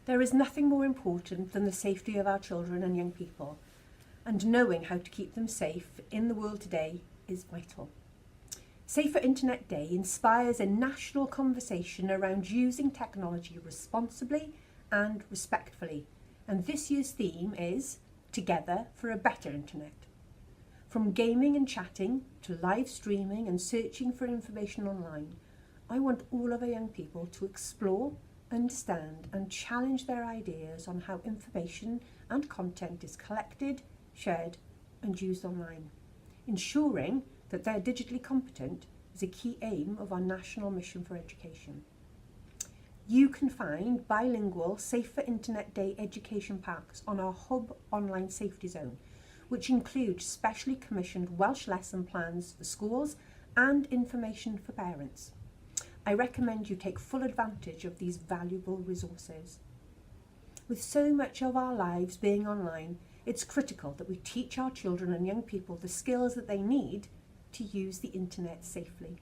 There is nothing more important than the safety of our children and young people, and knowing how to keep them safe in the world today is vital. Safer Internet Day inspires a national conversation around using technology responsibly and respectfully, and this year's theme is Together for a Better Internet. From gaming and chatting to live streaming and searching for information online, I want all of our young people to explore, understand and challenge their ideas on how information and content is collected, shared and used online. Ensuring that they're digitally competent is a key aim of our national mission for education. You can find bilingual Safer Internet Day education packs on our Hub online safety zone, which include specially commissioned Welsh lesson plans for schools and information for parents. I recommend you take full advantage of these valuable resources. With so much of our lives being online, it's critical that we teach our children and young people the skills that they need to use the internet safely.